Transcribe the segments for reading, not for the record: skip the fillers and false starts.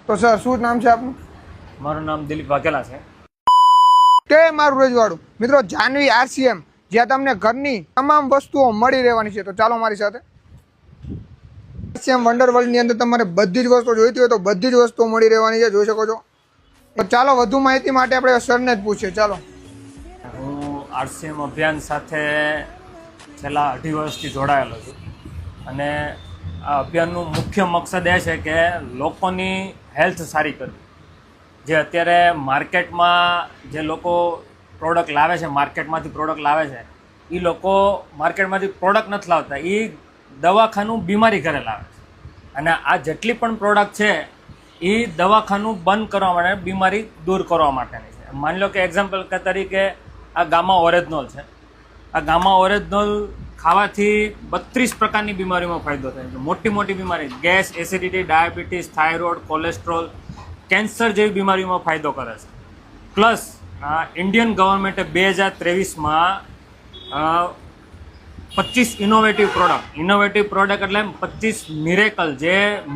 તો સર શું નામ છે આપનું? મારું નામ દિલીપ વાઘેલા છે. કે મારું રજવાડું મિત્રો જાનવી RCM, જ્યાં તમને ઘરની તમામ વસ્તુઓ મળી રહેવાની છે. તો ચાલો મારી સાથે. RCM વન્ડરવર્લ્ડ ની અંદર તમારે બધી જ વસ્તુઓ જોઈતી હોય તો બધી જ વસ્તુઓ મળી રહેવાની છે, જોઈ શકો છો. તો ચાલો વધુ માહિતી માટે આપણે સરને જ પૂછીએ. ચાલો. હું RCM અભિયાન સાથે છેલ્લા 2.5 વર્ષથી જોડાયેલો છું અને આ અભિયાનનું મુખ્ય મકસદ એ છે કે લોકોની હેલ્થ સારી કરવી. જે અત્યારે માર્કેટમાં જે લોકો પ્રોડક્ટ લાવે છે, માર્કેટમાંથી પ્રોડક્ટ લાવે છે, એ લોકો માર્કેટમાંથી પ્રોડક્ટ નથી લાવતા, એ દવાખાનું બીમારી ઘરે લાવે છે. અને આ જેટલી પણ પ્રોડક્ટ છે એ દવાખાનું બંધ કરવા માટે, બીમારી દૂર કરવા માટેની છે. માની લો કે એક્ઝામ્પલ તરીકે આ ગામા ઓરેજનોલ છે. આ ગામા ઓરેજનોલ ખાવાથી 32 પ્રકારની બીમારીમાં ફાયદો થાય છે. મોટી મોટી બીમારી, gas, acidity, diabetes, thyroid, cholesterol, cancer જેવી બીમારીમાં ફાયદો કરે છે. પ્લસ ઇન્ડિયન ગવર્મેન્ટે 2023માં 25 ઇનોવેટિવ પ્રોડક્ટ એટલે 25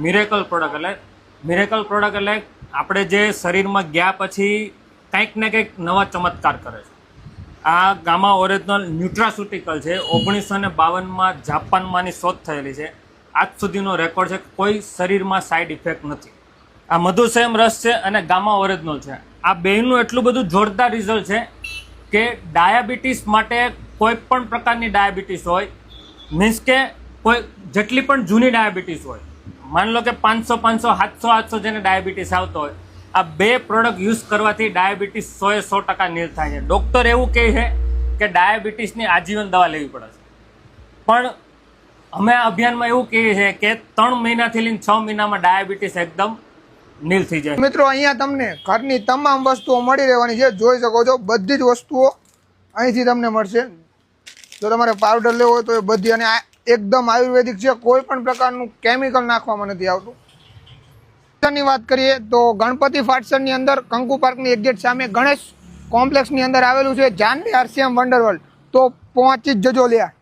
મિરેકલ પ્રોડક્ટ એટલે આપણે જે શરીરમાં ગયા પછી કંઈક ને કંઈક નવા ચમત્કાર કરે છે. આ ગામા ઓરેજનોલ ન્યુટ્રાસ્યુટિકલ છે. 1952માં જાપાનમાંની શોધ થયેલી છે. આજ સુધીનો રેકોર્ડ છે. કોઈ શરીરમાં સાઈડ ઇફેક્ટ નથી. આ મધુસેમ રસ છે અને ગામા ઓરેજનોલ છે. આ બેયનું એટલું બધું જોરદાર રિઝલ્ટ છે કે ડાયાબિટીસ માટે, કોઈ પણ પ્રકારની ડાયાબિટીસ હોય, મીન્સ કે કોઈ જેટલી પણ જૂની ડાયાબિટીસ હોય, માની લો કે 500 700 જેને ડાયાબિટીસ આવતો હોય, આ બે પ્રોડક્ટ યુઝ કરવાથી ડાયાબિટીસ 100% નીલ થાય છે. ડૉક્ટર એવું કહે છે કે ડાયાબિટીસની આજીવન દવા લેવી પડે છે. પણ અમે આ અભિયાનમાં એવું કહીએ છીએ કે 3 મહિનાથી લઈને 6 મહિનામાં ડાયાબિટીસ એકદમ નીલ થઈ જાય. મિત્રો અહીંયા તમને ઘરની તમામ વસ્તુઓ મળી રહેવાની છે, જોઈ શકો છો. બધી જ વસ્તુઓ અહીંથી તમને મળશે. જો તમારે પાવડર લેવો હોય તો એ બધી, અને એકદમ આયુર્વેદિક છે, કોઈ પણ પ્રકારનું કેમિકલ નાખવામાં નથી આવતું. ની વાત કરીએ તો ગણપતિ ફાટસરની અંદર કંકુ પાર્કની એક્ઝેક્ટ સામે ગણેશ કોમ્પ્લેક્સની અંદર આવેલું છે જાનવી RCM વન્ડરવર્લ્ડ. તો પહોંચી જ જજો લ્યા.